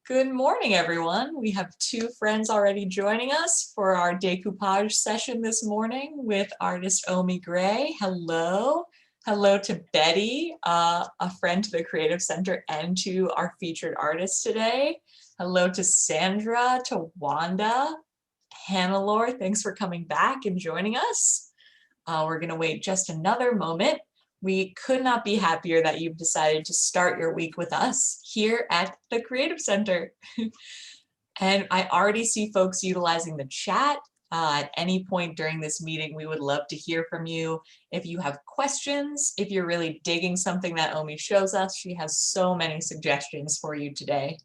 Good morning, everyone. We have two friends already joining us for our decoupage session this morning with artist Omi Gray. Hello. Hello to Betty, a friend to the Creative Center and to our featured artists today. Hello to Sandra, to Wanda. Hannelore, thanks for coming back and joining us. We're going to wait just another moment. We could not be happier that you've decided to start your week with us here at the Creative Center. And I already see folks utilizing the chat. At any point during this meeting, we would love to hear from you. If you have questions, if you're really digging something that Omi shows us, she has so many suggestions for you today.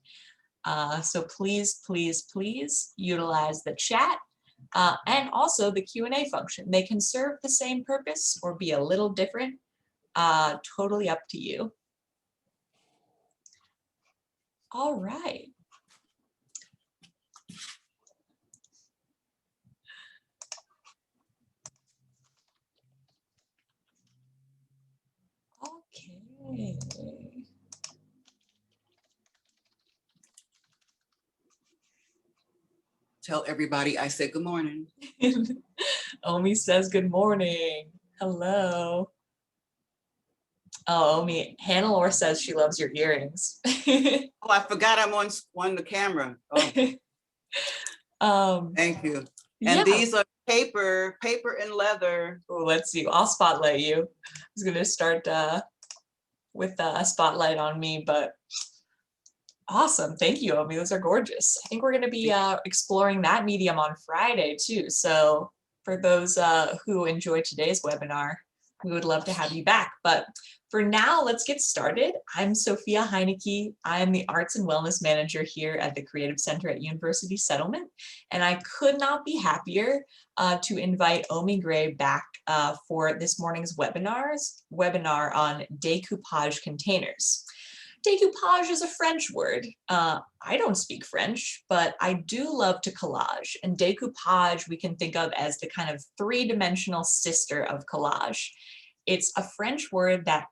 So please, please, please utilize the chat. And also the Q&A function. They can serve the same purpose or be a little different. Totally up to you. All right. Okay. Tell everybody I said good morning. Omi says good morning. Hello. Oh, Omi, Hannelore says she loves your earrings. Oh, I forgot I'm on the camera. Oh. Thank you. And yeah. These are paper and leather. Ooh, let's see. I'll spotlight you. I was going to start with a spotlight on me, but awesome. Thank you, Omi. Those are gorgeous. I think we're going to be exploring that medium on Friday too. So for those who enjoyed today's webinar, we would love to have you back. But for now, let's get started. I'm Sophia Heineke. I am the Arts and Wellness Manager here at the Creative Center at University Settlement. And I could not be happier to invite Omi Gray back for this morning's webinar on decoupage containers. Decoupage is a French word. I don't speak French, but I do love to collage. And decoupage we can think of as the kind of three-dimensional sister of collage. It's a French word that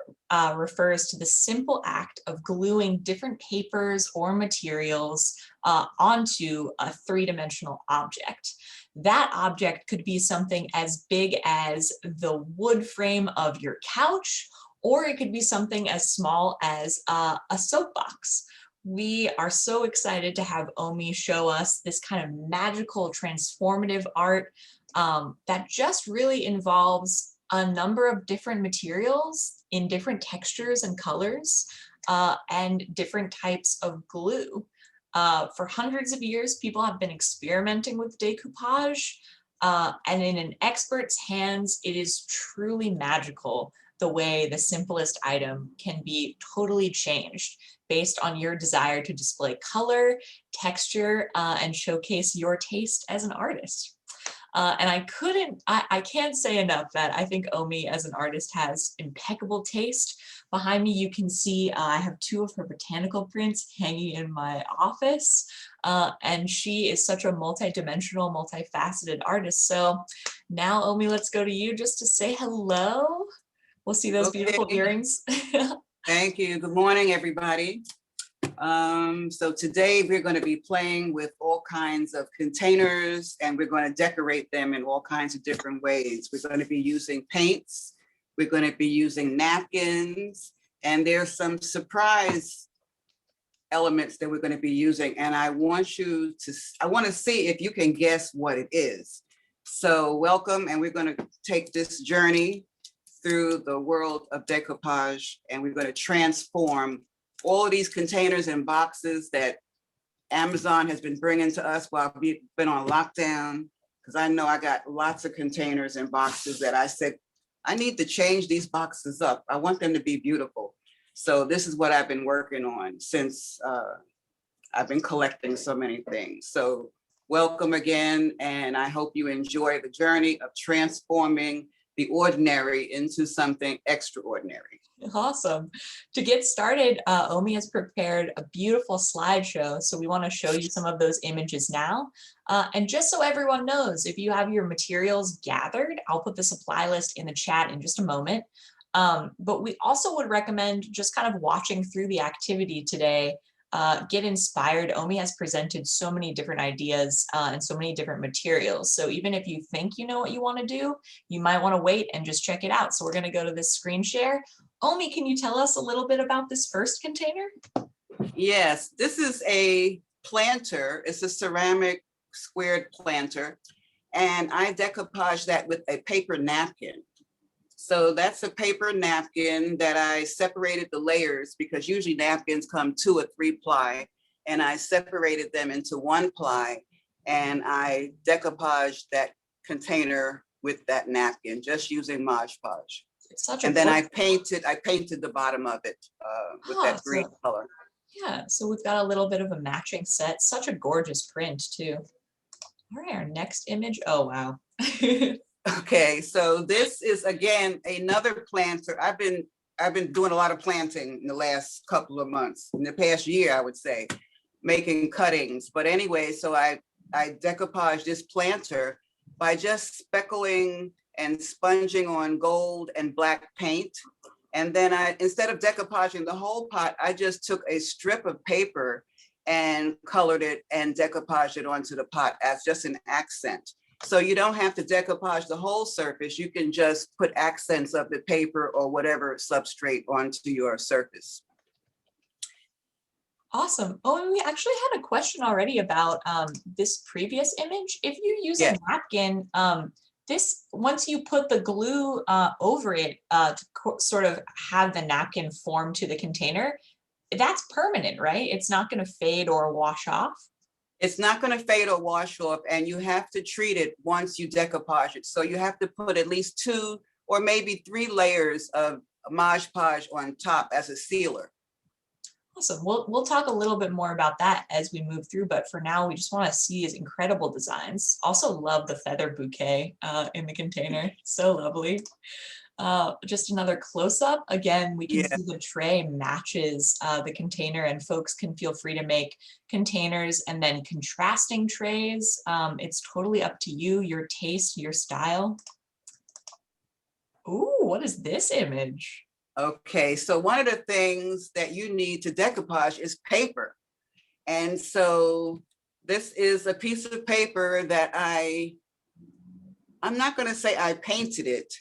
refers to the simple act of gluing different papers or materials onto a three-dimensional object. That object could be something as big as the wood frame of your couch, or it could be something as small as a soapbox. We are so excited to have Omi show us this kind of magical, transformative art that just really involves a number of different materials in different textures and colors and different types of glue. For hundreds of years, people have been experimenting with decoupage, and in an expert's hands, it is truly magical the way the simplest item can be totally changed based on your desire to display color, texture, and showcase your taste as an artist. And I can't say enough that I think Omi as an artist has impeccable taste. Behind me, you can see I have two of her botanical prints hanging in my office. And she is such a multi-dimensional, multifaceted artist. So now, Omi, let's go to you just to say hello. We'll see those beautiful earrings. Thank you. Good morning, everybody. So today we're going to be playing with all kinds of containers, and we're going to decorate them in all kinds of different ways. We're going to be using paints. We're going to be using napkins, and there's some surprise elements that we're going to be using. And I want to see if you can guess what it is. So welcome, and we're going to take this journey through the world of decoupage, and we're going to transform all of these containers and boxes that Amazon has been bringing to us while we've been on lockdown, because I know I got lots of containers and boxes that I said, I need to change these boxes up. I want them to be beautiful. So this is what I've been working on since I've been collecting so many things. So welcome again, and I hope you enjoy the journey of transforming the ordinary into something extraordinary. Awesome. To get started, Omi has prepared a beautiful slideshow. So we want to show you some of those images now. And just so everyone knows, if you have your materials gathered, I'll put the supply list in the chat in just a moment. But we also would recommend just kind of watching through the activity today get inspired. Omi has presented so many different ideas and so many different materials. So even if you think you know what you want to do, you might want to wait and just check it out. So we're going to go to this screen share. Omi, can you tell us a little bit about this first container? Yes, this is a planter. It's a ceramic squared planter. And I decoupage that with a paper napkin. So that's a paper napkin that I separated the layers because usually napkins come 2 or 3 ply. And I separated them into 1 ply. And I decoupaged that container with that napkin, just using Mod Podge. And then I painted the bottom of it with that green color. Yeah, so we've got a little bit of a matching set. Such a gorgeous print too. All right, our next image. Oh, wow. Okay, so this is again another planter. I've been doing a lot of planting in the last couple of months, in the past year, I would say, making cuttings. But anyway, so I decoupage this planter by just speckling and sponging on gold and black paint. And then instead of decoupaging the whole pot, I just took a strip of paper and colored it and decoupaged it onto the pot as just an accent. So you don't have to decoupage the whole surface. You can just put accents of the paper or whatever substrate onto your surface. Awesome. Oh, and we actually had a question already about this previous image. If you use a napkin, this, once you put the glue over it to sort of have the napkin form to the container, that's permanent, right? It's not going to fade or wash off. It's not going to fade or wash off, and you have to treat it once you decoupage it. So you have to put at least 2 or maybe 3 layers of Mod Podge on top as a sealer. Awesome. We'll talk a little bit more about that as we move through, but for now, we just want to see his incredible designs. Also love the feather bouquet in the container. So lovely. Just another close-up. Again, we can see the tray matches the container, and folks can feel free to make containers and then contrasting trays. It's totally up to you, your taste, your style. Ooh, what is this image? Okay, so one of the things that you need to decoupage is paper. And so this is a piece of paper that I'm not going to say I painted it,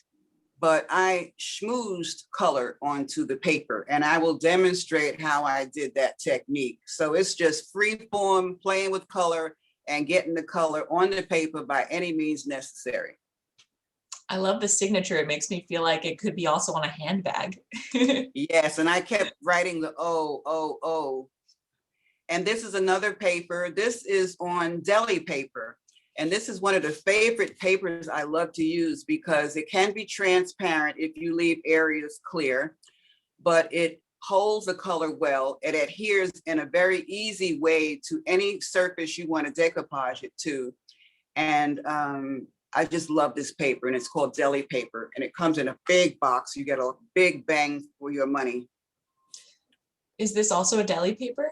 but I schmoozed color onto the paper, and I will demonstrate how I did that technique. So it's just free form, playing with color and getting the color on the paper by any means necessary. I love the signature. It makes me feel like it could be also on a handbag. Yes, and I kept writing the O. And this is another paper. This is on Deli Paper. And this is one of the favorite papers I love to use because it can be transparent if you leave areas clear, but it holds the color well. It adheres in a very easy way to any surface you want to decoupage it to. And I just love this paper, and it's called Deli Paper, and it comes in a big box. You get a big bang for your money. Is this also a Deli Paper?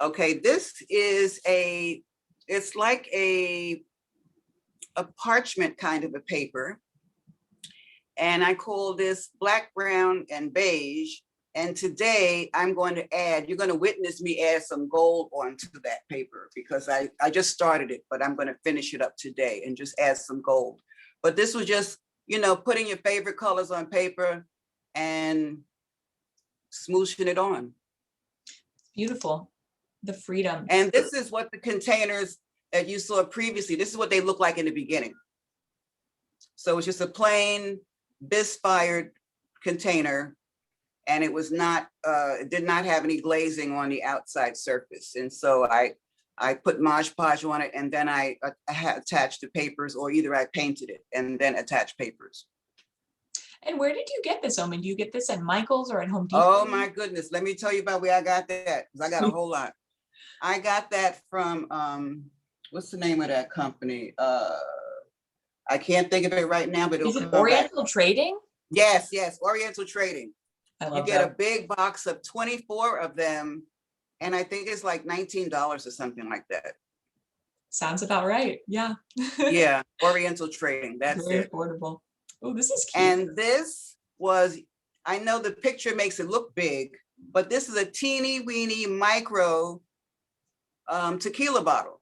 Okay, this is it's like a parchment kind of a paper. And I call this black, brown, and beige. And today I'm going to you're going to witness me add some gold onto that paper because I just started it, but I'm going to finish it up today and just add some gold. But this was just, putting your favorite colors on paper and smooshing it on. Beautiful. The freedom. And this is what the containers that you saw previously, this is what they look like in the beginning. So it's just a plain bis-fired container. And it was not, it did not have any glazing on the outside surface. And so I put Mod Podge on it, and then I attached the papers, or either I painted it and then attached papers. And where did you get this, Omi? Do you get this at Michael's or at Home Depot? Oh my goodness, let me tell you about where I got that, because I got a whole lot. I got that from, what's the name of that company? I can't think of it right now, but is it Oriental Trading? Yes, Oriental Trading. You get a big box of 24 of them, and I think it's like $19 or something like that. Sounds about right. Yeah. Yeah, Oriental Trading. That's very it. affordable. Oh, this is cute. And this was, I know the picture makes it look big, but this is a teeny weeny micro tequila bottle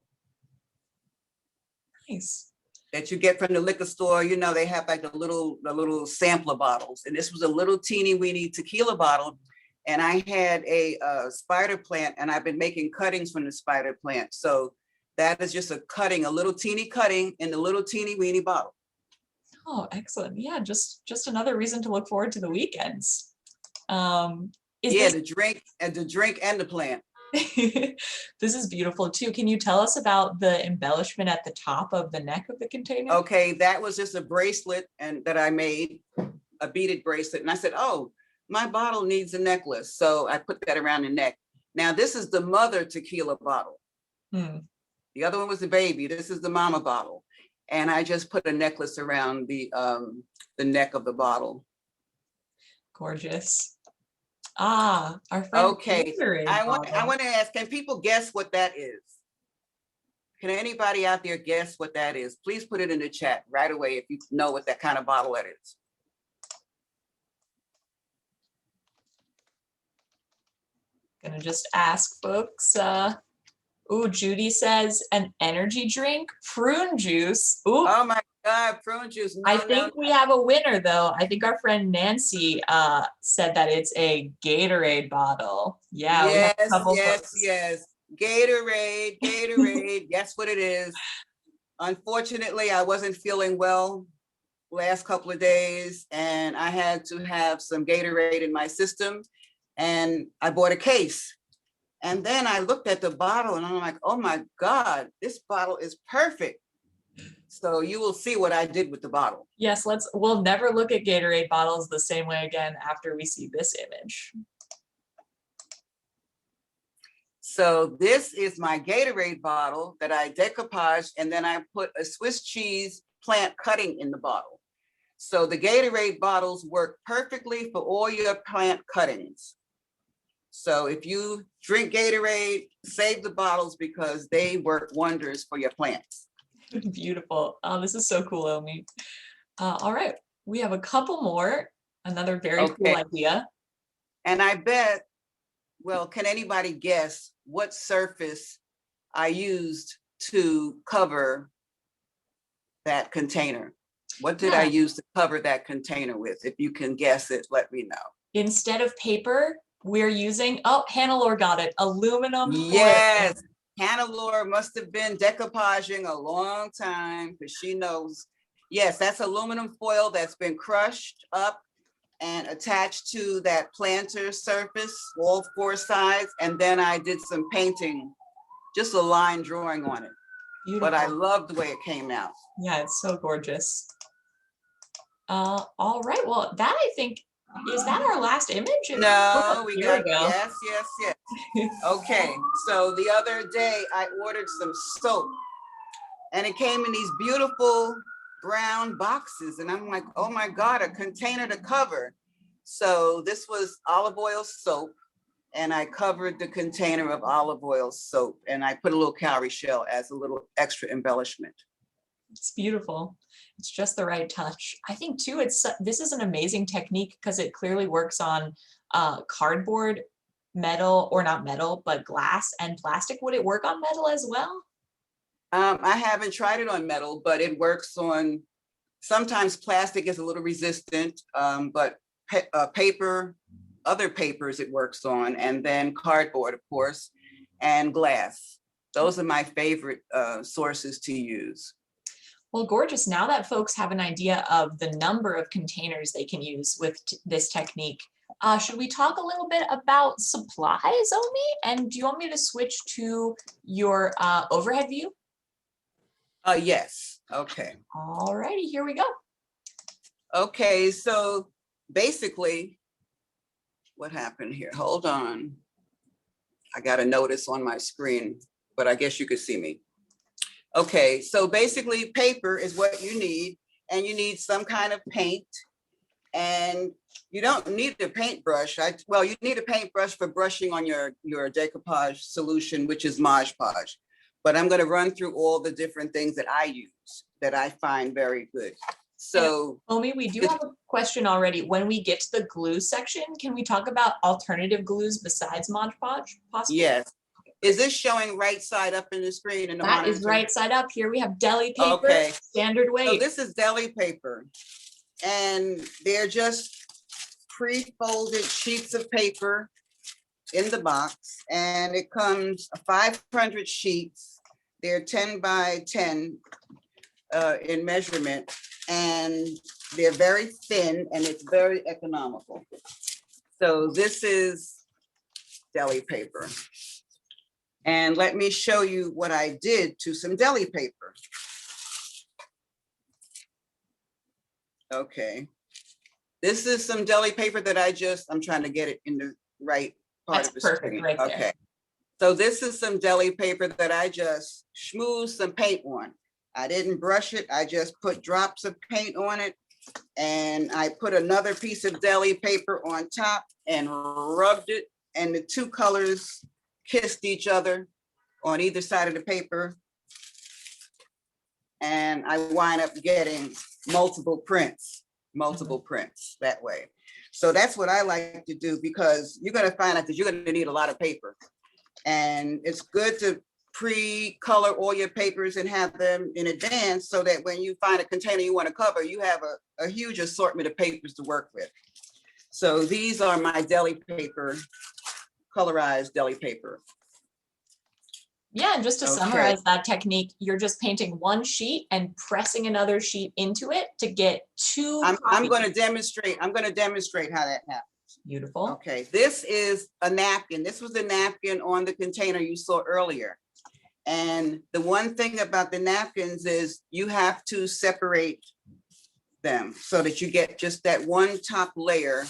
Nice. that you get from the liquor store. You know, they have like the little sampler bottles. And this was a little teeny weeny tequila bottle. And I had a spider plant, and I've been making cuttings from the spider plant. So that is just a little teeny cutting in the little teeny weeny bottle. Oh, excellent. Yeah, just another reason to look forward to the weekends. The drink and the plant. This is beautiful too. Can you tell us about the embellishment at the top of the neck of the container? Okay, that was just a bracelet that I made, a beaded bracelet. And I said, oh, my bottle needs a necklace. So I put that around the neck. Now this is the mother tequila bottle. The other one was the baby. This is the mama bottle. And I just put a necklace around the neck of the bottle. Gorgeous. Ah, our friend. Okay, I want to ask, can people guess what that is? Can anybody out there guess what that is? Please put it in the chat right away if you know what that kind of bottle that is. Gonna just ask folks. Ooh, Judy says an energy drink, prune juice. Ooh. Oh my God, prune juice. No, I think we have a winner though. I think our friend Nancy said that it's a Gatorade bottle. Yeah. Yes. Gatorade. That's what it is. Unfortunately, I wasn't feeling well last couple of days, and I had to have some Gatorade in my system, and I bought a case. And then I looked at the bottle and I'm like, oh my God, this bottle is perfect. So you will see what I did with the bottle. Yes, we'll never look at Gatorade bottles the same way again after we see this image. So this is my Gatorade bottle that I decoupaged, and then I put a Swiss cheese plant cutting in the bottle. So the Gatorade bottles work perfectly for all your plant cuttings. So if you drink Gatorade, save the bottles because they work wonders for your plants. Beautiful. Oh, this is so cool, Omi. All right, we have a couple more. Another very cool idea. And I bet, well, can anybody guess what surface I used to cover that container? What did I use to cover that container with? If you can guess it, let me know. Instead of paper, we're using, Hannah got it, aluminum foil. Yes, Hannah must have been decoupaging a long time because she knows. Yes, that's aluminum foil that's been crushed up and attached to that planter surface, all four sides. And then I did some painting, just a line drawing on it. Beautiful. But I love the way it came out. Yeah, it's so gorgeous. All right, well, that I think, is that our last image? No, we got, yes. Okay, so the other day I ordered some soap and it came in these beautiful brown boxes. And I'm like, oh my God, a container to cover. So this was olive oil soap, and I covered the container of olive oil soap, and I put a little cowrie shell as a little extra embellishment. It's beautiful. It's just the right touch. I think too, this is an amazing technique because it clearly works on cardboard, metal, or not metal, but glass and plastic. Would it work on metal as well? I haven't tried it on metal, but it works on, sometimes plastic is a little resistant, but paper, other papers it works on, and then cardboard, of course, and glass. Those are my favorite sources to use. Well, gorgeous. Now that folks have an idea of the number of containers they can use with this technique, should we talk a little bit about supplies, Omi? And do you want me to switch to your overhead view? Yes. Okay. All righty, here we go. Okay, so basically, what happened here? Hold on. I got a notice on my screen, but I guess you could see me. Okay, so basically paper is what you need, and you need some kind of paint, and you don't need a paintbrush. Well, you need a paintbrush for brushing on your decoupage solution, which is Mod Podge. But I'm going to run through all the different things that I use that I find very good. So Omi, we do have a question already. When we get to the glue section, can we talk about alternative glues besides Mod Podge, possibly? yes. Is this showing right side up in the screen in the That monitor? is right side up. Here we have deli paper, Okay. standard So weight. this is deli paper, and they're just pre-folded sheets of paper in the box, and it comes 500 sheets. They're 10 by 10 in measurement, and they're very thin, and it's very economical. So this is deli paper. And let me show you what I did to some deli paper. Okay. This is some deli paper that I'm trying to get it in the right part of the That's perfect screen. right there. Okay. So this is some deli paper that I just schmoozed some paint on. I didn't brush it. I just put drops of paint on it. And I put another piece of deli paper on top and rubbed it. And the two colors kissed each other on either side of the paper. And I wind up getting multiple prints that way. So that's what I like to do, because you're going to find out that you're going to need a lot of paper. And it's good to pre-color all your papers and have them in advance, so that when you find a container you want to cover, you have a huge assortment of papers to work with. So these are my deli paper, colorized deli paper. Yeah, and just to summarize that technique, you're just painting one sheet and pressing another sheet into it to get two. I'm going to demonstrate how that happens. Beautiful. Okay, this is a napkin. This was the napkin on the container you saw earlier. And the one thing about the napkins is you have to separate them so that you get just that one top layer.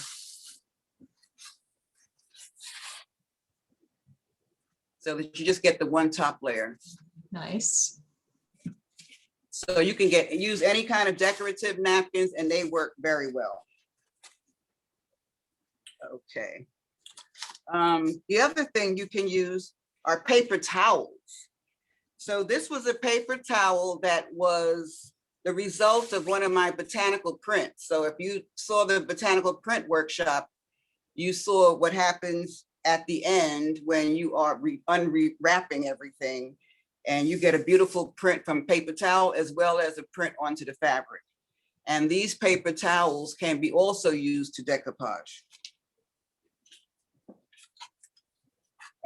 So that you just get the one top layer. Nice. So you can use any kind of decorative napkins, and they work very well. Okay. The other thing you can use are paper towels. So this was a paper towel that was the result of one of my botanical prints. So if you saw the botanical print workshop, you saw what happens at the end when you are unwrapping everything, and you get a beautiful print from paper towel as well as a print onto the fabric. And these paper towels can be also used to decoupage.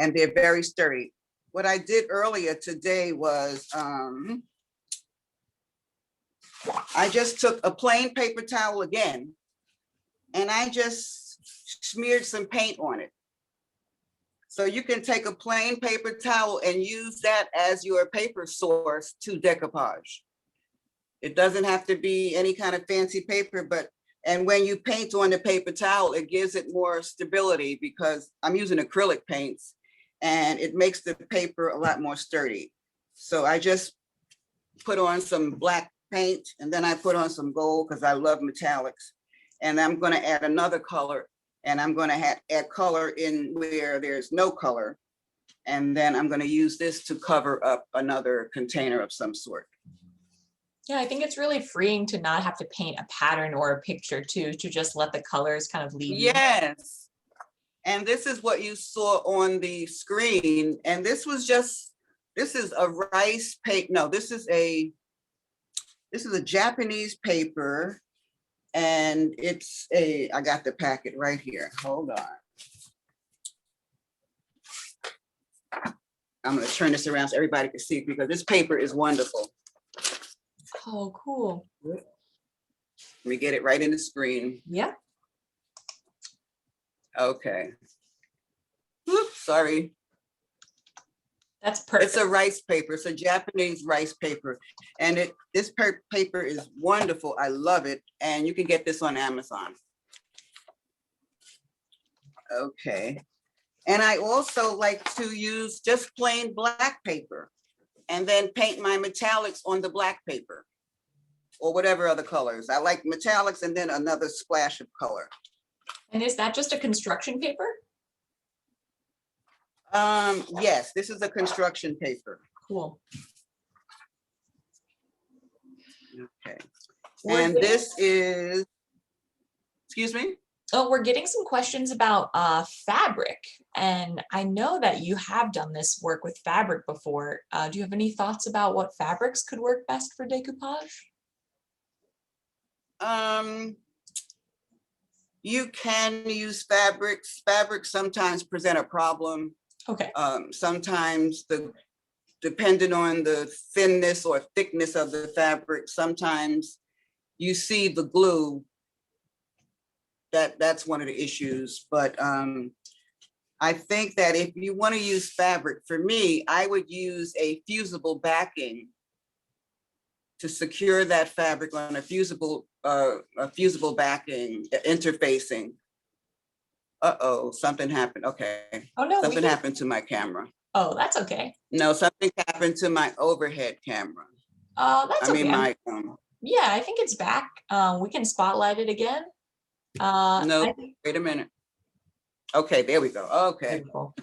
And they're very sturdy. What I did earlier today was I just took a plain paper towel again, and I just smeared some paint on it. So you can take a plain paper towel and use that as your paper source to decoupage. It doesn't have to be any kind of fancy paper, and when you paint on the paper towel, it gives it more stability, because I'm using acrylic paints, and it makes the paper a lot more sturdy. So I just put on some black paint, and then I put on some gold because I love metallics. And I'm going to add another color, and I'm going to add color in where there's no color. And then I'm going to use this to cover up another container of some sort. Yeah, I think it's really freeing to not have to paint a pattern or a picture too, to just let the colors kind of lead you. Yes. And this is what you saw on the screen. And this is a rice paper. No, this is a Japanese paper. And I got the packet right here. Hold on. I'm going to turn this around so everybody can see, because this paper is wonderful. Oh, cool. Let me get it right in the screen. Yeah. Okay. Oops, sorry. That's perfect. It's a rice paper. It's a Japanese rice paper. And this paper is wonderful. I love it. And you can get this on Amazon. Okay. And I also like to use just plain black paper and then paint my metallics on the black paper or whatever other colors. I like metallics and then another splash of color. And is that just a construction paper? Yes, this is a construction paper. Cool. Okay. We're And getting, this is, excuse me? oh, we're getting some questions about fabric. And I know that you have done this work with fabric before. Do you have any thoughts about what fabrics could work best for decoupage? You can use fabrics. Fabrics sometimes present a problem. Okay. Sometimes depending on the thinness or thickness of the fabric, sometimes you see the glue. That's one of the issues. But I think that if you want to use fabric, for me, I would use a fusible backing to secure that fabric on a fusible backing interfacing. Uh-oh, something happened. Okay. Oh no, Something happened to my camera. Oh, that's okay. No, something happened to my overhead camera. That's okay. My yeah, I think it's back. We can spotlight it again. no, wait a minute. Okay, there we go. Okay. Beautiful.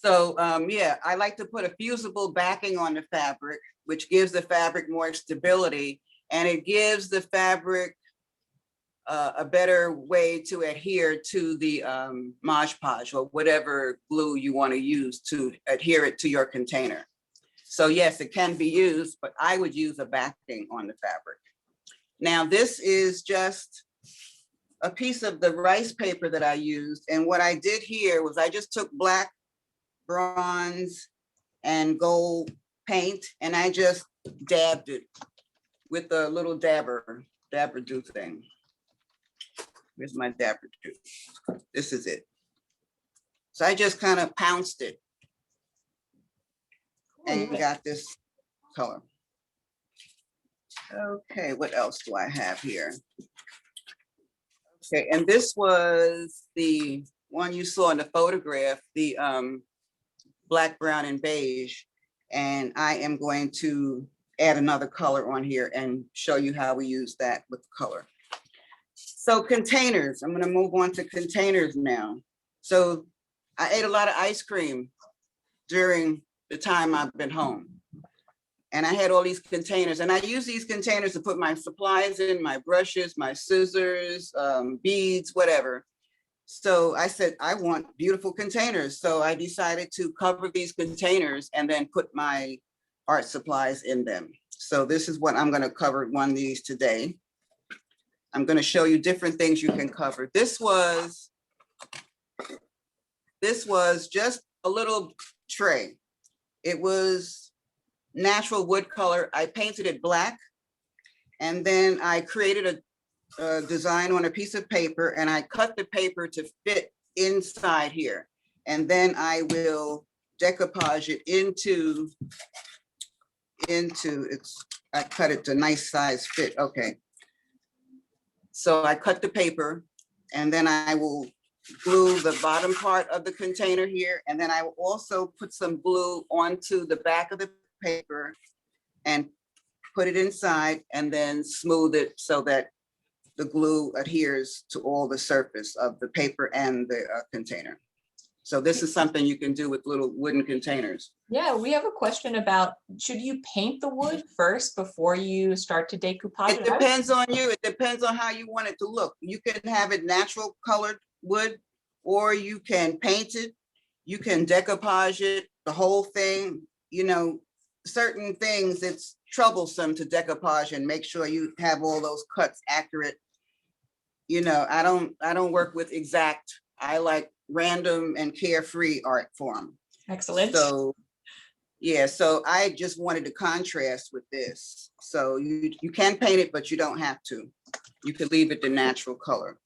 So yeah, I like to put a fusible backing on the fabric, which gives the fabric more stability, and it gives the fabric a better way to adhere to the Mod Podge or whatever glue you want to use to adhere it to your container. So yes, it can be used, but I would use a backing on the fabric. Now this is just a piece of the rice paper that I used. And what I did here was I just took black, bronze, and gold paint, and I just dabbed it with a little dabber do thing. Where's my dabber do? This is it. So I just kind of pounced it and got this color. Okay, what else do I have here? Okay, and this was the one you saw in the photograph, the black, brown, and beige. And I am going to add another color on here and show you how we use that with color. So containers, I'm gonna move on to containers now. So I ate a lot of ice cream during the time I've been home. And I had all these containers, and I use these containers to put my supplies in, my brushes, my scissors, beads, whatever. So I said, I want beautiful containers. So I decided to cover these containers and then put my art supplies in them. So this is what I'm gonna cover one of these today. I'm gonna show you different things you can cover. This was just a little tray. It was natural wood color. I painted it black, and then I created a design on a piece of paper, and I cut the paper to fit inside here. And then I will decoupage it into I cut it to nice size fit. Okay. So I cut the paper, and then I will glue the bottom part of the container here. And then I will also put some glue onto the back of the paper and put it inside, and then smooth it so that the glue adheres to all the surface of the paper and the container. So this is something you can do with little wooden containers. Yeah, we have a question about, should you paint the wood first before you start to decoupage? It depends on you. It depends on how you want it to look. You can have it natural colored wood, or you can paint it. You can decoupage it, the whole thing. You know, certain things, it's troublesome to decoupage and make sure you have all those cuts accurate. You know, I don't work with exact. I like random and carefree art form. Excellent. So yeah, so I just wanted to contrast with this. So you can paint it, but you don't have to. You could leave it the natural color.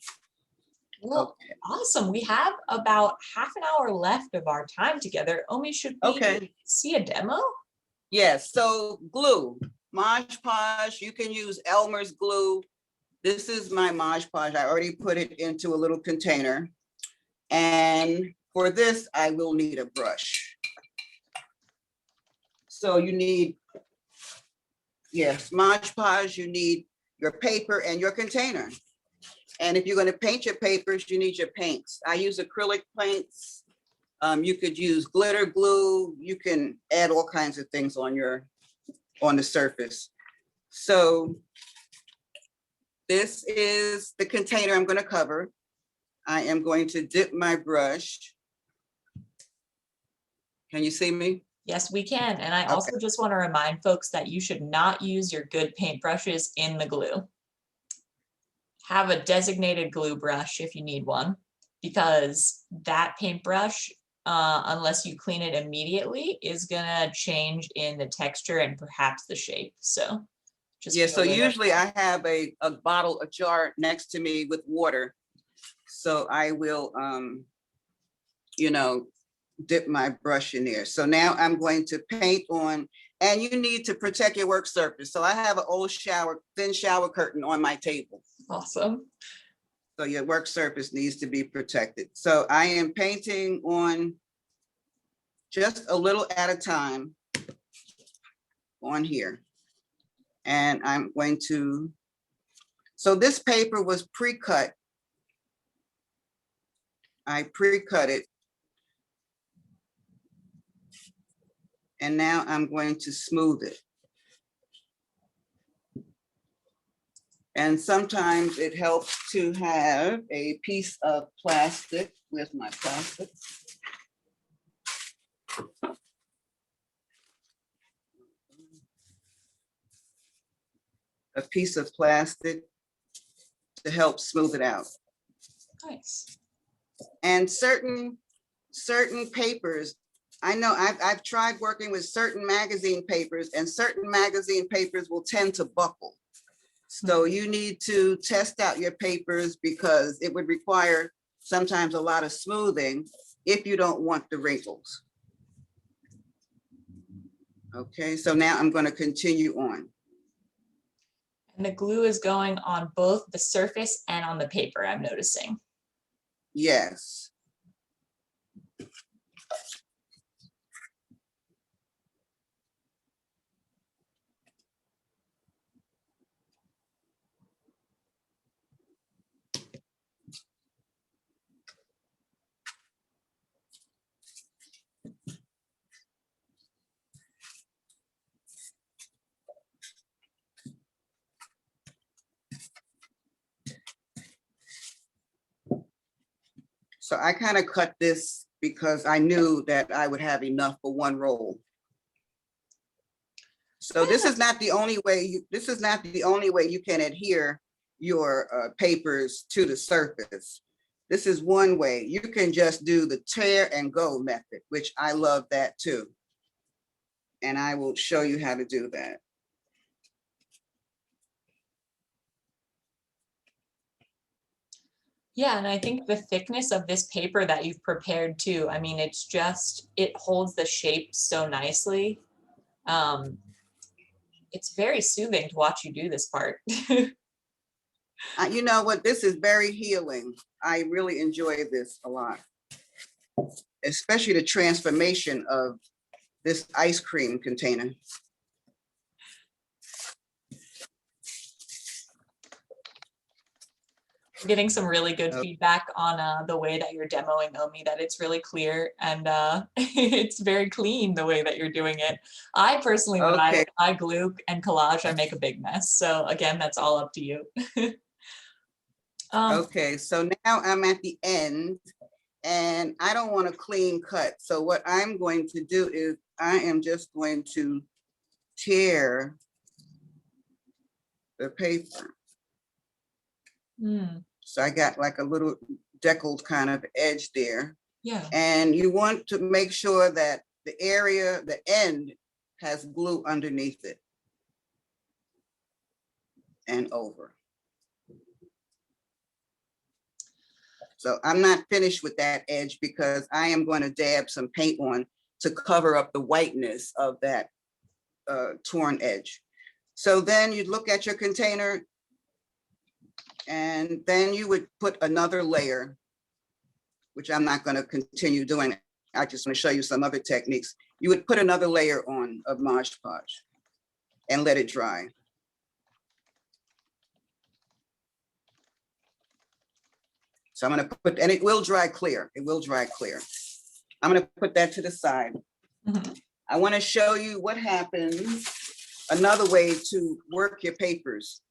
Well, okay. Awesome. We have about half an hour left of our time together. Omi, should we see a demo? Yes, so glue, Mod Podge, you can use Elmer's glue. This is my Mod Podge. I already put it into a little container. And for this, I will need a brush. So you need, yes, Mod Podge, you need your paper and your container. And if you're going to paint your papers, you need your paints. I use acrylic paints. You could use glitter glue. You can add all kinds of things on the surface. So This is the container I'm going to cover. I am going to dip my brush. Can you see me? Yes, we can. And I Okay. also just want to remind folks that you should not use your good paintbrushes in the glue. Have a designated glue brush if you need one, because that paintbrush, unless you clean it immediately, is gonna change in the texture and perhaps the shape. So just Yeah, be so aware of usually that. I have a bottle, a jar next to me with water. So I will, you know, dip my brush in there. So now I'm going to paint on, and you need to protect your work surface. So I have an old thin shower curtain on my table. Awesome. So your work surface needs to be protected. So I am painting on just a little at a time on here. And I'm going to, so this paper was pre-cut. I pre-cut it. And now I'm going to smooth it. And sometimes it helps to have a piece of plastic. Where's my plastic? A piece of plastic to help smooth it out. Nice. And certain papers, I know I've tried working with certain magazine papers, and certain magazine papers will tend to buckle. So you need to test out your papers, because it would require sometimes a lot of smoothing if you don't want the wrinkles. Okay, so now I'm going to continue on. And the glue is going on both the surface and on the paper, I'm noticing. Yes. So I kind of cut this because I knew that I would have enough for one roll. So this is not the only way you can adhere your papers to the surface. This is one way. You can just do the tear and go method, which I love that too. And I will show you how to do that. Yeah, and I think the thickness of this paper that you've prepared too, I mean, it's just, it holds the shape so nicely. It's very soothing to watch you do this part. You know what? This is very healing. I really enjoy this a lot, especially the transformation of this ice cream container. Getting some really good feedback on the way that you're demoing Omi, that it's really clear and it's very clean the way that you're doing it. I personally, when I glue and collage, I make a big mess. So again, that's all up to you. Okay, so now I'm at the end and I don't want a clean cut. So what I'm going to do is I am just going to tear the paper. So I got like a little deckled kind of edge there. Yeah. And you want to make sure that the area, the end, has glue underneath it and over. So I'm not finished with that edge because I am going to dab some paint on to cover up the whiteness of that torn edge. So then you'd look at your container and then you would put another layer, which I'm not going to continue doing. I just want to show you some other techniques. You would put another layer on of Mod Podge and let it dry. So I'm going to put, and it will dry clear. It will dry clear. I'm going to put that to the side. I want to show you what happens, another way to work your papers.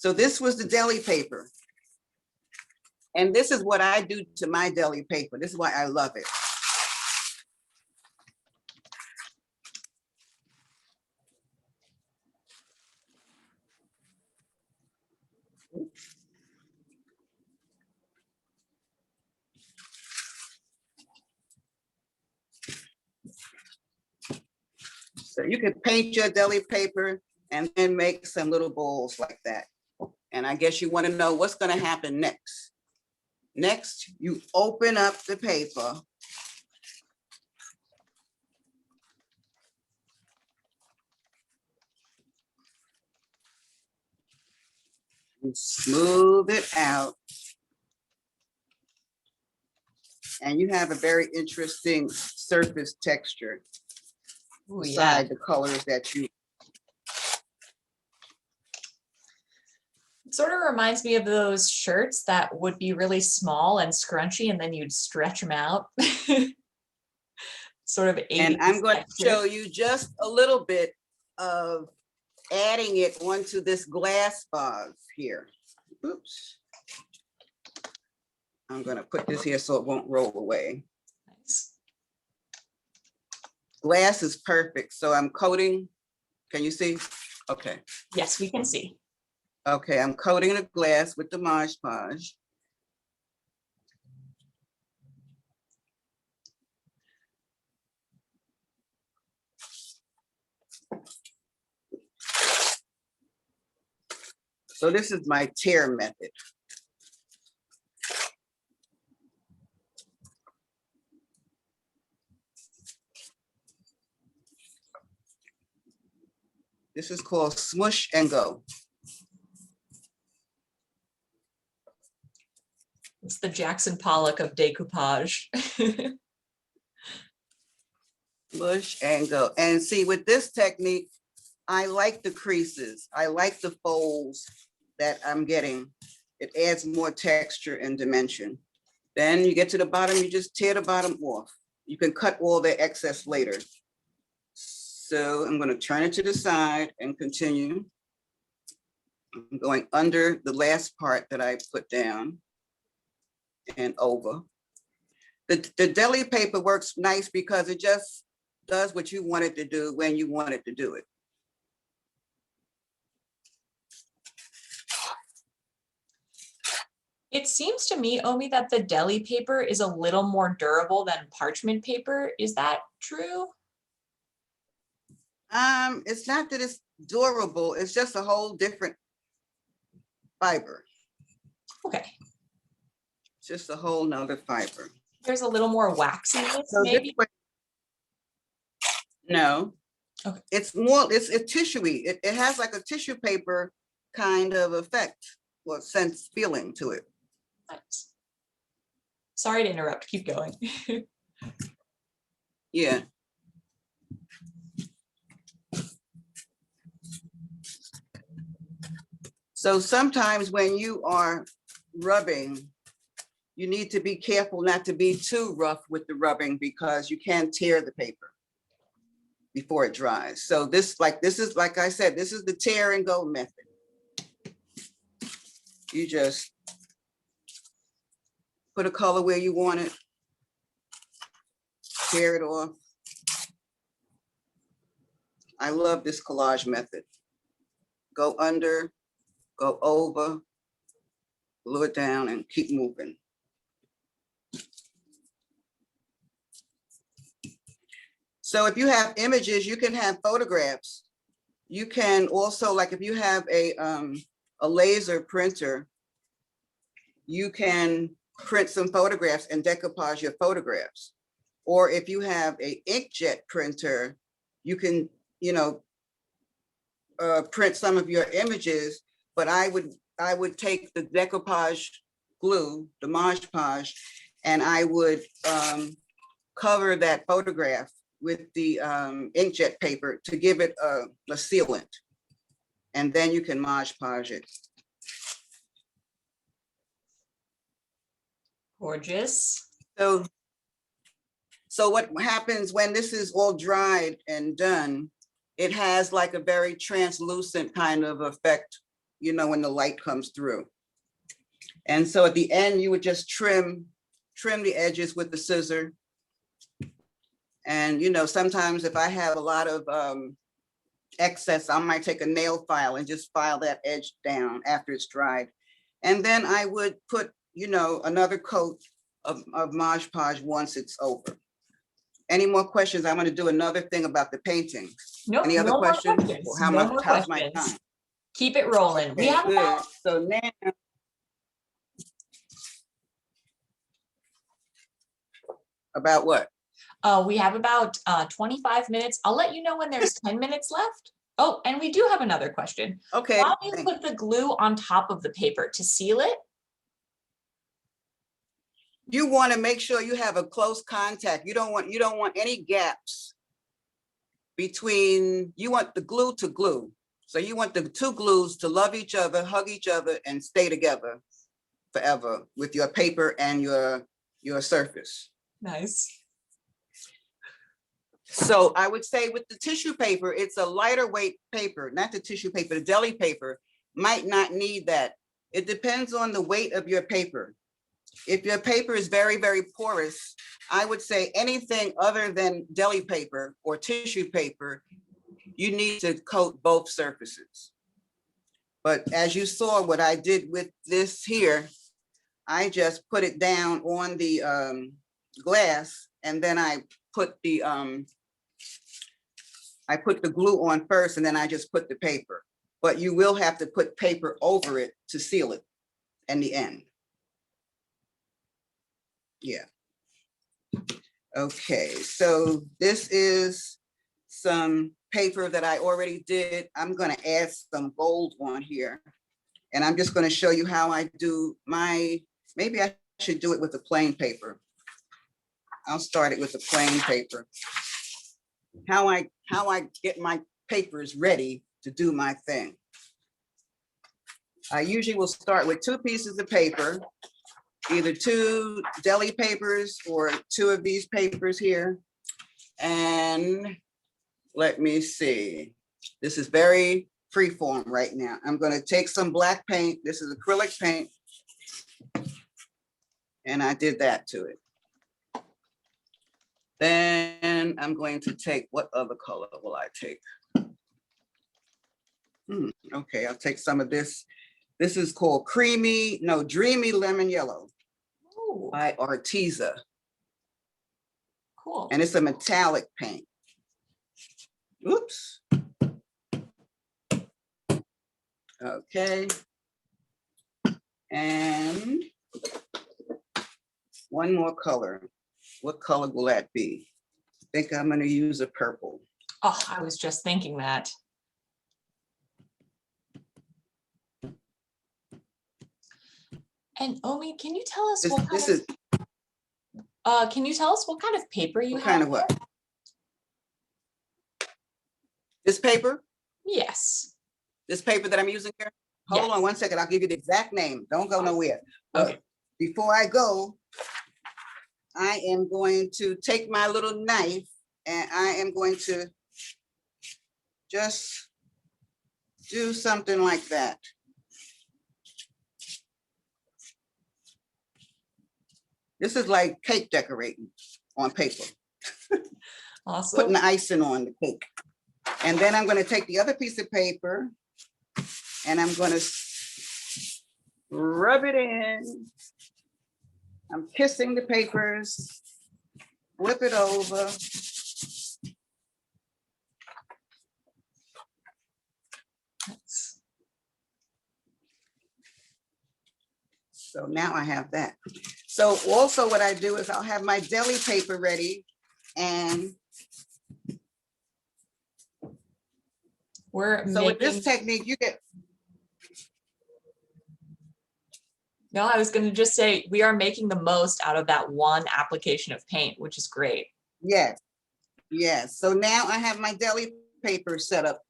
So this was the deli paper. And this is what I do to my deli paper. This is why I love it. So you can paint your deli paper and then make some little bowls like that. And I guess you want to know what's going to happen next. Next, you open up the paper. You smooth it out. And you have a very interesting surface texture. Ooh, Beside yeah. the colors that you. It sort of reminds me of those shirts that would be really small and scrunchy, and then you'd stretch them out. Sort of 80s And I'm going to texture. show you just a little bit of adding it onto this glass vase here. Oops. I'm going to put this here so it won't roll away. Nice. Glass is perfect. So I'm coating. Can you see? Okay. Yes, we can see. Okay, I'm coating the glass with the Mod Podge. So this is my tear method. This is called Smush and Go. It's the Jackson Pollock of decoupage. Smush and go. And see, with this technique, I like the creases. I like the folds that I'm getting. It adds more texture and dimension. Then you get to the bottom, you just tear the bottom off. You can cut all the excess later. So I'm going to turn it to the side and continue. I'm going under the last part that I put down and over. The deli paper works nice because it just does what you want it to do when you want it to do it. It seems to me, Omi, that the deli paper is a little more durable than parchment paper. Is that true? It's not that it's durable, it's just a whole different fiber. Okay. Just a whole nother fiber. There's a little more waxiness, So maybe? No. Okay. It's more, it's tissuey. It has like a tissue paper kind of effect or sense feeling to it. Nice. Sorry to interrupt, keep going. Yeah. So sometimes when you are rubbing, you need to be careful not to be too rough with the rubbing because you can tear the paper before it dries. So this is like I said, this is the tear and go method. You just put a color where you want it, tear it off. I love this collage method. Go under, go over, glue it down and keep moving. So if you have images, you can have photographs. You can also, like if you have a laser printer, you can print some photographs and decoupage your photographs. Or if you have a inkjet printer, you can, print some of your images, but I would take the decoupage glue, the Mod Podge, and I would cover that photograph with the inkjet paper to give it a sealant. And then you can Mod Podge it. Gorgeous. So what happens when this is all dried and done, it has like a very translucent kind of effect you know, when the light comes through. And so at the end, you would just trim the edges with the scissor. And, you know, sometimes if I have a lot of excess, I might take a nail file and just file that edge down after it's dried. And then I would put, you know, another coat of Mod Podge once it's over. Any more questions? I'm going to do another thing about the painting. Nope, Any other no more questions? questions. Or how No much? more How's my questions. time? Keep it rolling. We Okay, have good. about, So now, about what? we have about 25 minutes. I'll let you know when there's 10 minutes left. Oh, and we do have another question. Okay. Why do you put the glue on top of the paper to seal it? You want to make sure you have a close contact. You don't want any gaps between, you want the glue to glue. So you want the two glues to love each other, hug each other, and stay together forever with your paper and your surface. Nice. So I would say with the tissue paper, it's a lighter weight paper, not the tissue paper, the deli paper might not need that. It depends on the weight of your paper. If your paper is very, very porous, I would say anything other than deli paper or tissue paper, you need to coat both surfaces. But as you saw, what I did with this here, I just put it down on the glass, and then I put the glue on first, and then I just put the paper. But you will have to put paper over it to seal it in the end. Yeah. Okay, so this is some paper that I already did. I'm gonna add some gold on here. And I'm just gonna show you how I do my, maybe I should do it with a plain paper. I'll start it with a plain paper. How I get my papers ready to do my thing. I usually will start with 2 pieces of paper, either 2 deli papers or 2 of these papers here. And let me see. This is very freeform right now. I'm going to take some black paint. This is acrylic paint. And I did that to it. Then I'm going to take, what other color will I take? Okay, I'll take some of this. This is called Dreamy Lemon Yellow. Ooh. By Arteza. Cool. And it's a metallic paint. Oops. Okay. And one more color. What color will that be? I think I'm going to use a purple. Oh, I was just thinking that. And Omi, can you tell us can you tell us what kind of paper you have? What kind of what? This paper? Yes. This paper that I'm using here? Hold on one second. I'll give you the exact name. Don't go nowhere. Okay. Before I go, I am going to take my little knife and I am going to just do something like that. This is like cake decorating on paper. Awesome. Putting the icing on the cake. And then I'm going to take the other piece of paper and I'm going to rub it in. I'm kissing the papers, flip it over. So now I have that. So also what I do is I'll have my deli paper ready and so with this technique you get. No, I was going to just say we are making the most out of that one application of paint, which is great. Yes. Yes. So now I have my deli paper set up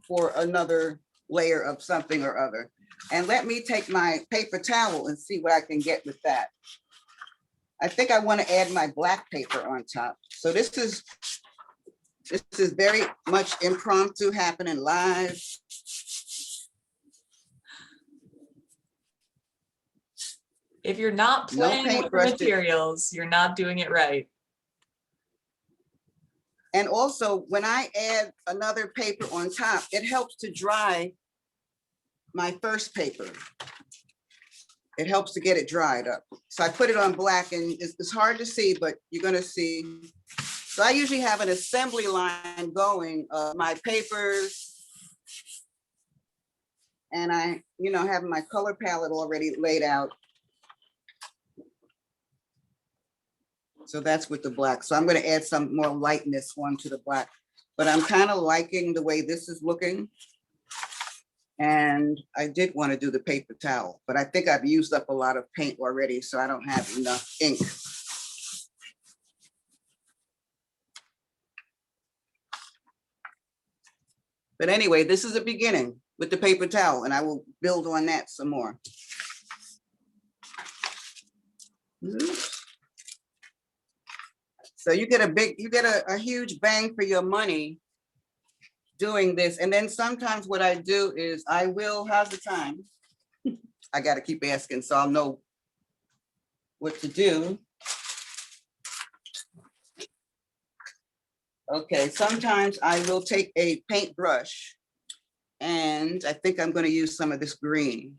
for another layer of something or other. And let me take my paper towel and see what I can get with that. I think I want to add my black paper on top. So this is very much impromptu, happening live. If you're not No playing with the paintbrushes. materials, you're not doing it right. And also, when I add another paper on top, it helps to dry my first paper. It helps to get it dried up. So I put it on black, and it's hard to see, but you're gonna see. So I usually have an assembly line going of my papers. And I, have my color palette already laid out. So that's with the black. So I'm gonna add some more lightness onto the black, but I'm kind of liking the way this is looking. And I did want to do the paper towel, but I think I've used up a lot of paint already, so I don't have enough ink. But anyway, this is a beginning with the paper towel, and I will build on that some more. So you get a huge bang for your money doing this. And then sometimes what I do is how's the time? I got to keep asking so I'll know what to do. Okay, sometimes I will take a paintbrush, and I think I'm going to use some of this green.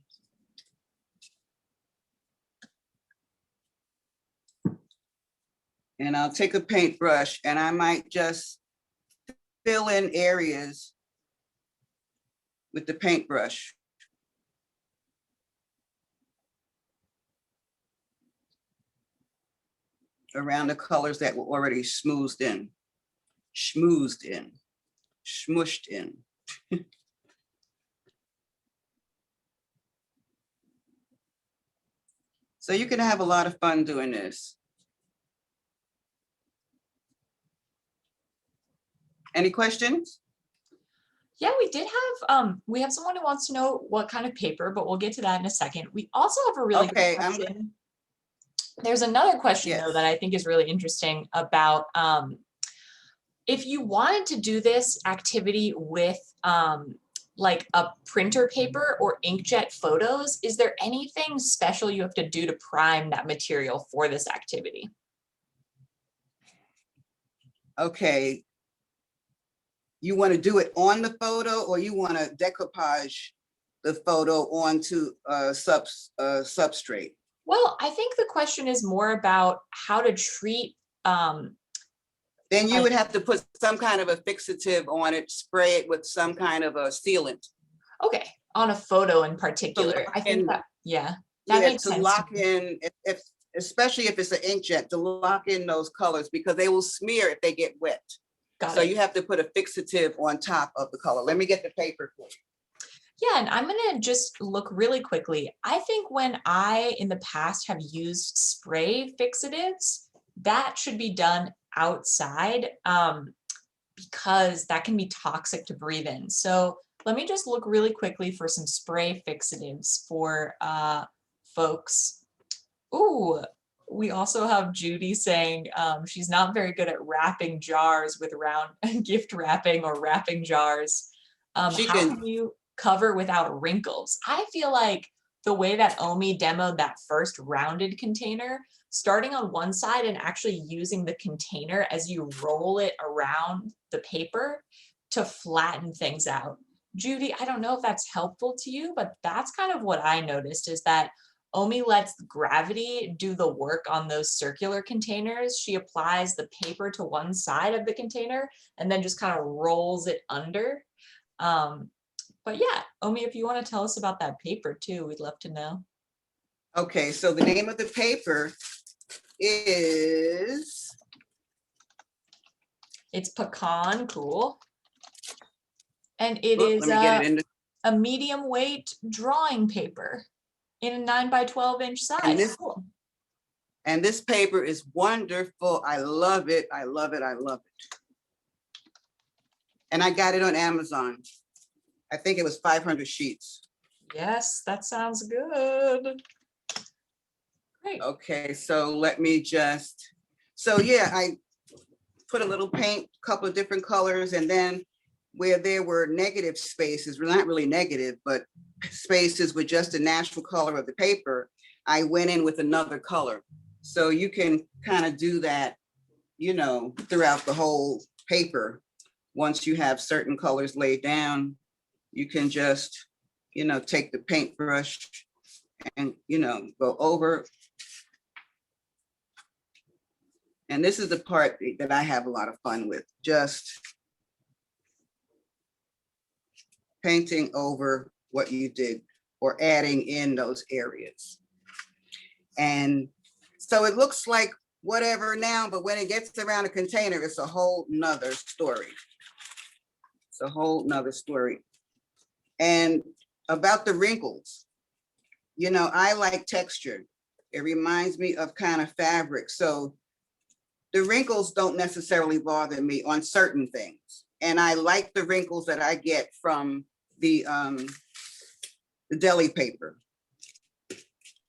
And I'll take a paintbrush, and I might just fill in areas with the paintbrush. Around the colors that were already smoothed in. Smushed in. So you can have a lot of fun doing this. Any questions? Yeah, we have someone who wants to know what kind of paper, but we'll get to that in a second. We also have a really good question. There's another question though that I think is really interesting about if you wanted to do this activity with like a printer paper or inkjet photos, is there anything special you have to do to prime that material for this activity? Okay. You want to do it on the photo, or you want to decoupage the photo onto a substrate? Well, I think the question is more about how to treat. Then you would have to put some kind of a fixative on it, spray it with some kind of a sealant. Okay, on a photo in particular. I think that, that makes sense. To lock in, especially if it's an inkjet, to lock in those colors, because they will smear if they get wet. So you have to put a fixative on top of the color. Let me get the paper for you. Yeah, and I'm gonna just look really quickly. I think when I, in the past, have used spray fixatives, that should be done outside because that can be toxic to breathe in. So let me just look really quickly for some spray fixatives for folks. Ooh. We also have Judy saying she's not very good at wrapping jars with round gift wrapping or wrapping jars. How can you cover without wrinkles? I feel like the way that Omi demoed that first rounded container, starting on one side and actually using the container as you roll it around the paper to flatten things out. Judy, I don't know if that's helpful to you, but that's kind of what I noticed, is that Omi lets gravity do the work on those circular containers. She applies the paper to one side of the container and then just kind of rolls it under. But yeah, Omi, if you want to tell us about that paper too, we'd love to know. Okay, so the name of the paper is... It's Pecan, cool. And it is a medium weight drawing paper in a 9 by 12 inch size. And this paper is wonderful. I love it. I love it. I love it. And I got it on Amazon. I think it was 500 sheets. Yes, that sounds good. Great. Okay, so let me just, I put a little paint, couple of different colors, and then where there were negative spaces, well, not really negative, but spaces with just the natural color of the paper, I went in with another color. So you can kind of do that, you know, throughout the whole paper. Once you have certain colors laid down, you can just, you know, take the paintbrush and, you know, go over. And this is the part that I have a lot of fun with, just painting over what you did or adding in those areas. And so it looks like whatever now, but when it gets around a container, it's a whole nother story. It's a whole nother story. And about the wrinkles, you know, I like texture. It reminds me of kind of fabric. So the wrinkles don't necessarily bother me on certain things. And I like the wrinkles that I get from the Deli Paper.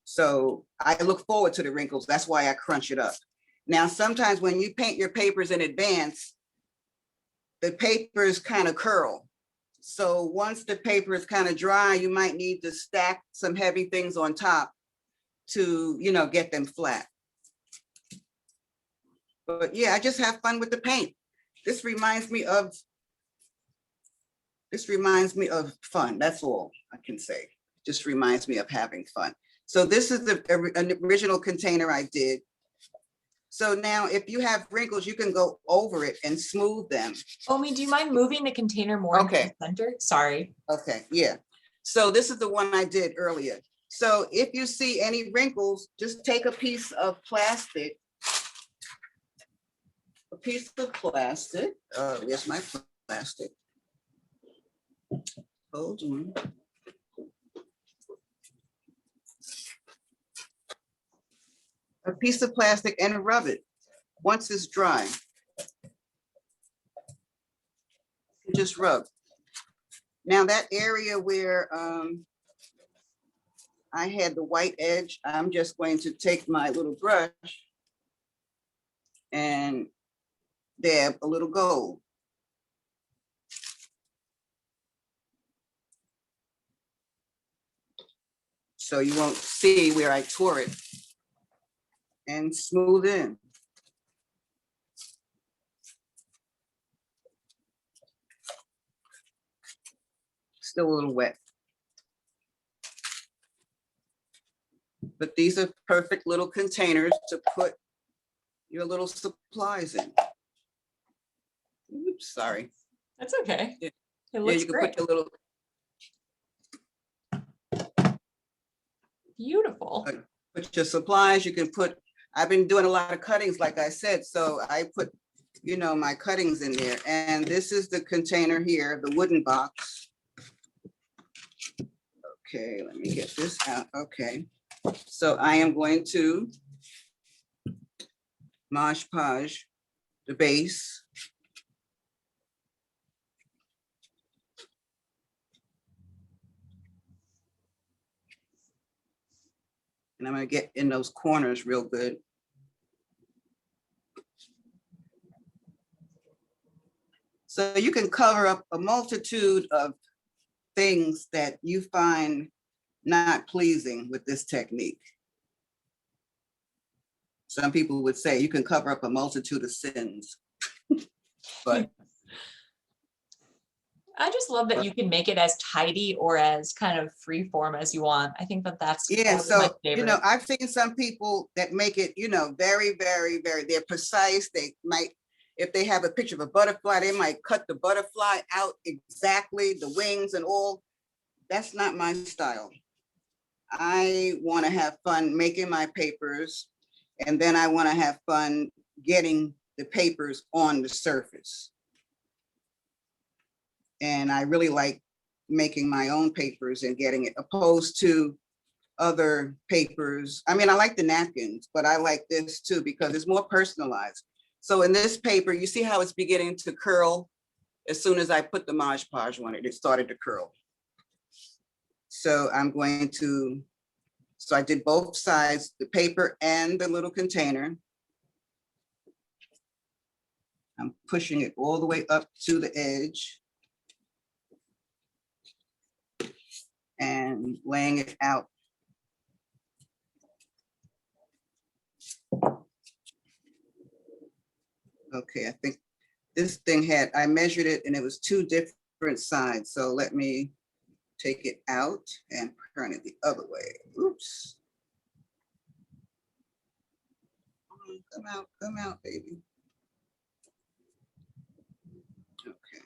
So I look forward to the wrinkles. That's why I crunch it up. Now, sometimes when you paint your papers in advance, the papers kind of curl. So once the paper is kind of dry, you might need to stack some heavy things on top to, you know, get them flat. But yeah, I just have fun with the paint. This reminds me of fun. That's all I can say. Just reminds me of having fun. So this is the original container I did. So now if you have wrinkles, you can go over it and smooth them. Omi, do you mind moving the container more into Okay. the center? Sorry. Okay, yeah. So this is the one I did earlier. So if you see any wrinkles, just take a piece of plastic. Here's my plastic. Hold on. A piece of plastic and rub it once it's dry. Just rub. Now that area where I had the white edge, I'm just going to take my little brush and dab a little gold. So you won't see where I tore it, and smooth in. Still a little wet. But these are perfect little containers to put your little supplies in. Oops, sorry. That's okay. Yeah. It looks You can great. put your little, Beautiful. put your supplies, you can put, I've been doing a lot of cuttings, like I said, so I put, you know, my cuttings in there. And this is the container here, the wooden box. Okay, let me get this out. Okay. So I am going to Mod Podge the base. And I'm going to get in those corners real good. So you can cover up a multitude of things that you find not pleasing with this technique. Some people would say you can cover up a multitude of sins. But I just love that you can make it as tidy or as kind of free form as you want. I think that that's yeah, my so, favorite. you know, I've seen some people that make it, you know, very, very, very, they're precise. They might, if they have a picture of a butterfly, they might cut the butterfly out exactly, the wings and all. That's not my style. I want to have fun making my papers, and then I want to have fun getting the papers on the surface. And I really like making my own papers and getting it, opposed to other papers. I mean, I like the napkins, but I like this too because it's more personalized. So in this paper, you see how it's beginning to curl? As soon as I put the Mod Podge on it, it started to curl. So I'm going to, so I did both sides, the paper and the little container. I'm pushing it all the way up to the edge and laying it out Okay, I think this thing I measured it and it was 2 different sides. So let me take it out and turn it the other way. Oops. Come out, baby. Okay.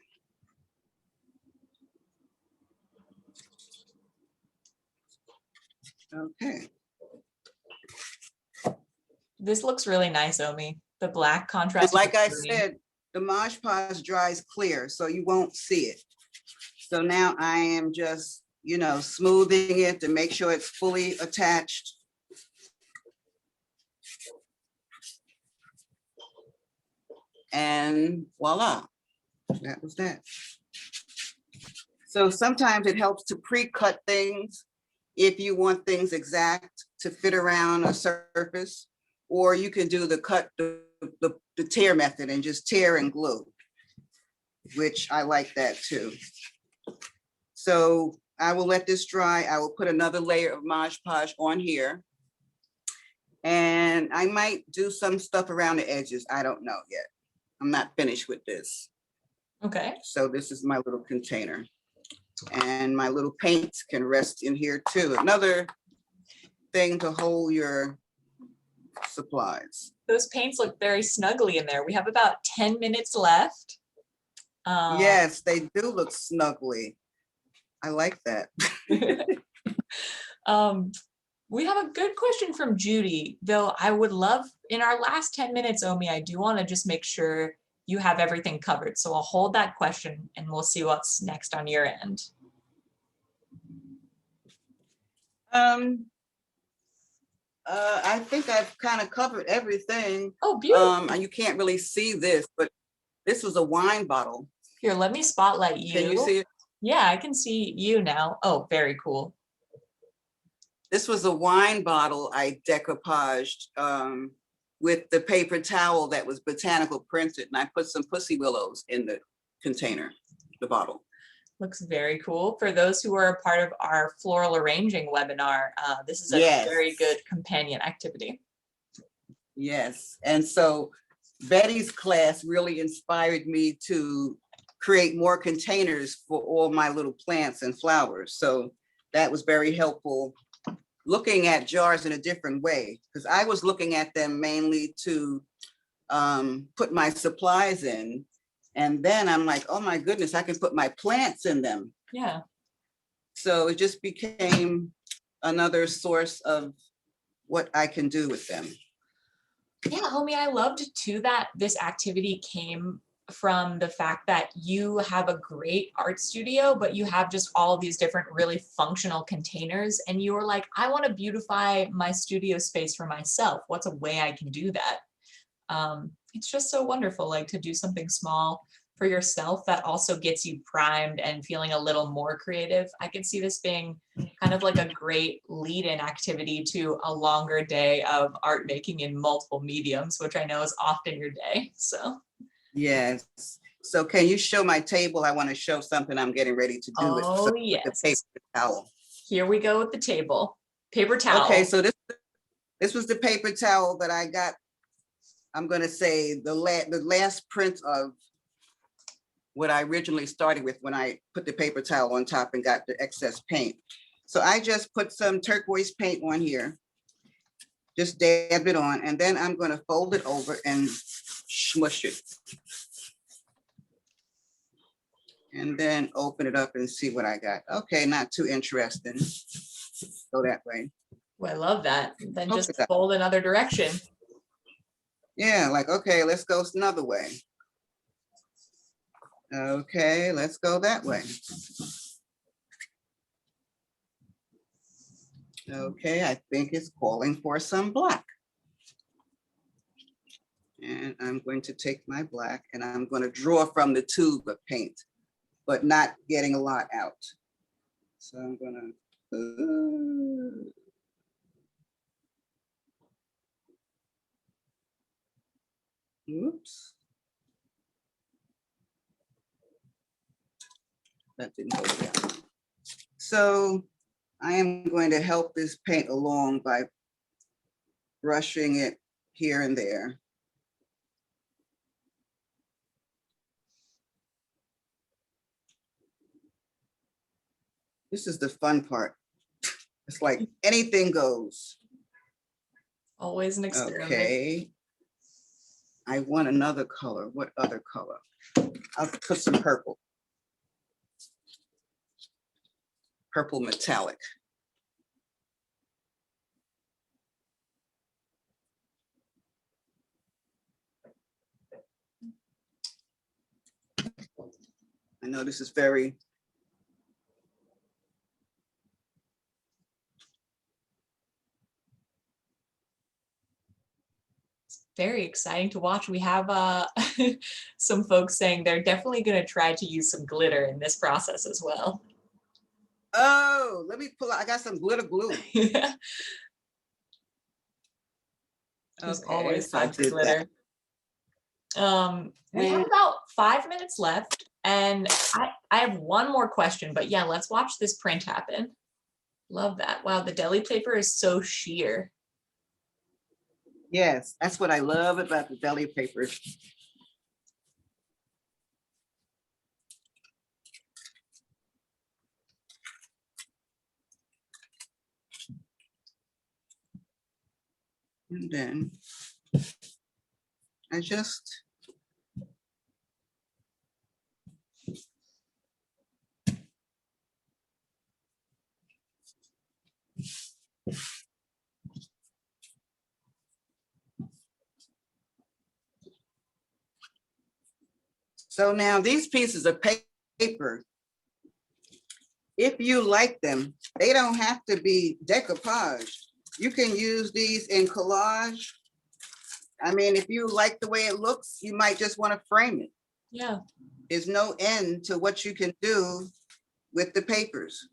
Okay. This looks really nice, Omi. The black And contrast. like I said, the Mod Podge dries clear, so you won't see it. So now I am just, you know, smoothing it to make sure it's fully attached. And voila, that was that. So sometimes it helps to pre-cut things if you want things exact to fit around a surface, or you can do the tear method and just tear and glue, which I like that too. So I will let this dry. I will put another layer of Mod Podge on here. And I might do some stuff around the edges. I don't know yet. I'm not finished with this. Okay. So this is my little container. And my little paints can rest in here too. Another thing to hold your supplies. Those paints look very snugly in there. We have about 10 minutes left. Yes, they do look snugly. I like that. We have a good question from Judy, though I would love, in our last 10 minutes, Omi, I do want to just make sure you have everything covered. So I'll hold that question and we'll see what's next on your end. I think I've kind of covered everything. Oh, beautiful. And you can't really see this, but this was a wine bottle. Here, let me spotlight you. Can you see it? Yeah, I can see you now. Oh, very cool. This was a wine bottle I decoupaged with the paper towel that was botanical printed, and I put some pussy willows in the container, the bottle. Looks very cool. For those who are a part of our floral arranging webinar, this is a very good companion activity. Yes, and so Betty's class really inspired me to create more containers for all my little plants and flowers. So that was very helpful, looking at jars in a different way, because I was looking at them mainly to put my supplies in. And then I'm like, oh my goodness, I can put my plants in them. Yeah. So it just became another source of what I can do with them. Yeah, Omi, I loved too that this activity came from the fact that you have a great art studio, but you have just all these different really functional containers. And you were like, I want to beautify my studio space for myself. What's a way I can do that? It's just so wonderful, like to do something small for yourself that also gets you primed and feeling a little more creative. I could see this being kind of like a great lead-in activity to a longer day of art making in multiple mediums, which I know is often your day. So yes. So can you show my table? I want to show something I'm getting ready to do with the paper towel. Here we go with the table. Paper towel. Okay, so this was the paper towel that I got. I'm going to say the last print of what I originally started with when I put the paper towel on top and got the excess paint. So I just put some turquoise paint on here, just dab it on, and then I'm going to fold it over and smush it. And then open it up and see what I got. Okay, not too interesting. Go that way. Well, I love that. Then just fold another direction. Yeah, like, okay, let's go another way. Okay, let's go that way. Okay, I think it's calling for some black. And I'm going to take my black and I'm going to draw from the tube of paint, but not getting a lot out. So I'm going to... Oops. That didn't go down. So I am going to help this paint along by brushing it here and there. This is the fun part. It's like anything goes. Always an experiment. Okay. I want another color. What other color? I'll put some purple. Purple metallic. I know this is very very exciting to watch. We have some folks saying they're definitely going to try to use some glitter in this process as well. Oh, let me pull out. I got some glitter glue. Yeah. There's Okay, always so I time for did glitter. We have about 5 minutes left, and I have one more question, but yeah, let's watch this print happen. Love that. Wow, the deli paper is so sheer. Yes, that's what I love about the deli papers. And then I just so now these pieces of paper, if you like them, they don't have to be decoupage. You can use these in collage. I mean, if you like the way it looks, you might just want to frame it. Yeah. There's no end to what you can do with the papers.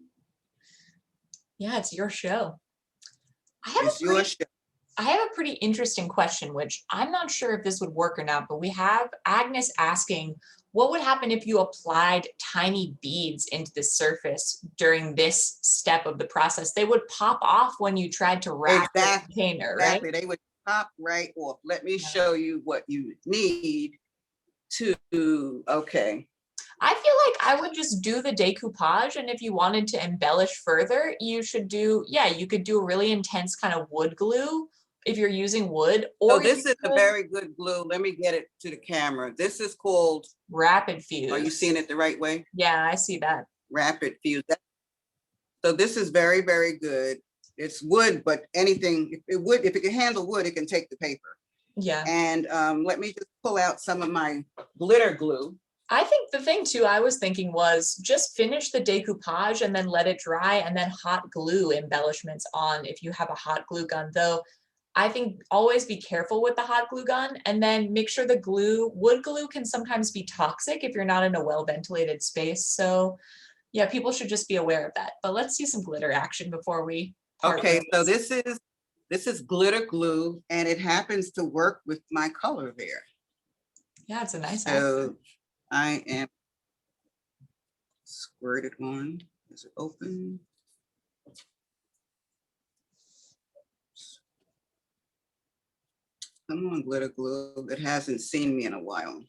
Yeah, it's your show. It's your show. I have a pretty interesting question, which I'm not sure if this would work or not, but we have Agnes asking, what would happen if you applied tiny beads into the surface during this step of the process? They would pop off when you tried to wrap the container, right? Exactly, they would pop right off. Let me show you what you need to, okay. I feel like I would just do the decoupage, and if you wanted to embellish further, you should do, yeah, you could do a really intense kind of wood glue if you're using wood. Or this is a very good glue. Let me get it to the camera. This is called Rapid Fuse. Are you seeing it the right way? Yeah, I see that. Rapid Fuse. So this is very, very good. It's wood, but anything, if it can handle wood, it can take the paper. Yeah. And let me just pull out some of my glitter glue. I think the thing too I was thinking was just finish the decoupage and then let it dry and then hot glue embellishments on if you have a hot glue gun. Though I think always be careful with the hot glue gun, and then make sure the wood glue can sometimes be toxic if you're not in a well ventilated space. So yeah, people should just be aware of that. But let's see some glitter action before we part Okay, ways. so this is glitter glue, and it happens to work with my color there. Yeah, it's a nice So I am squirted on. Is it open? Come on, glitter glue. It hasn't seen me in a while.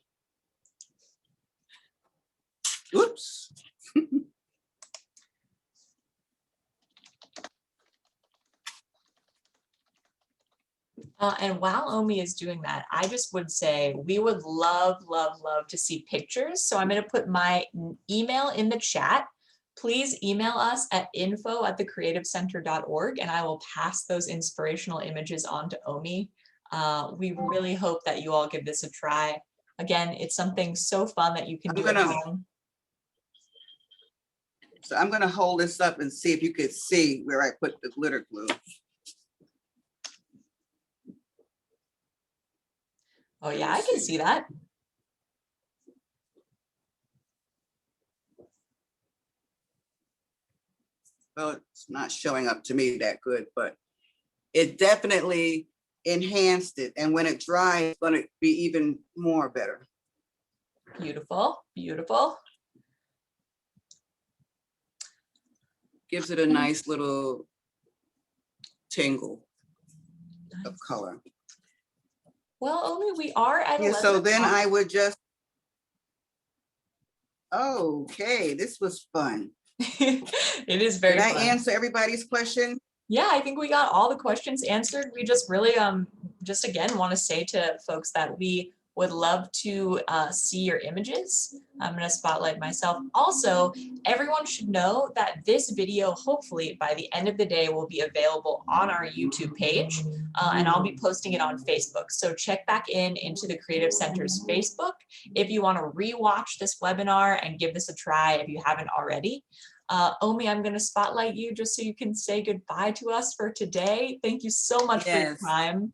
Oops. And while Omi is doing that, I just would say we would love, love, love to see pictures. So I'm going to put my email in the chat. Please email us at info@thecreativecenter.org, and I will pass those inspirational images on to Omi. We really hope that you all give this a try. Again, it's something so fun that you can do at home. So I'm going to hold this up and see if you could see where I put the glitter glue. Oh yeah, I can see that. Well, it's not showing up to me that good, but it definitely enhanced it. And when it dries, it's going to be even more better. Beautiful, beautiful. Gives it a nice little tingle of color. Well, Omi, we are at 11 so then o'clock. I would just, okay, this was fun. It is very Did I fun. answer everybody's question? Yeah, I think we got all the questions answered. We just really just again want to say to folks that we would love to see your images. I'm going to spotlight myself. Also, everyone should know that this video, hopefully by the end of the day, will be available on our YouTube page, and I'll be posting it on Facebook. So check back into the Creative Center's Facebook if you want to rewatch this webinar and give this a try if you haven't already. Omi, I'm going to spotlight you just so you can say goodbye to us for today. Thank you so much for your time.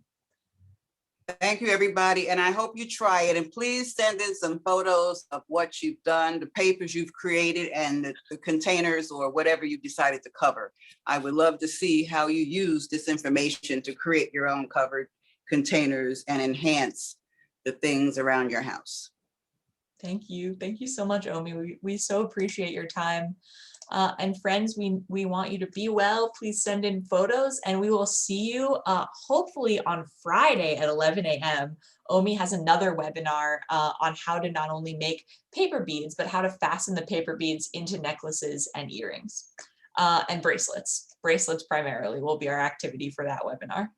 Thank you, everybody. And I hope you try it. And please send in some photos of what you've done, the papers you've created, and the containers or whatever you decided to cover. I would love to see how you use this information to create your own covered containers and enhance the things around your house. Thank you. Thank you so much, Omi. We so appreciate your time. And friends, we want you to be well. Please send in photos and we will see you hopefully on Friday at 11 a.m. Omi has another webinar on how to not only make paper beads, but how to fasten the paper beads into necklaces and earrings and bracelets. Bracelets primarily will be our activity for that webinar.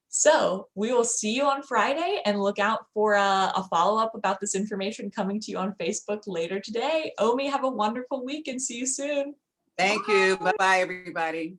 So we will see you on Friday and look out for a follow-up about this information coming to you on Facebook later today. Omi, have a wonderful week and see you soon. Thank you. Bye-bye, everybody.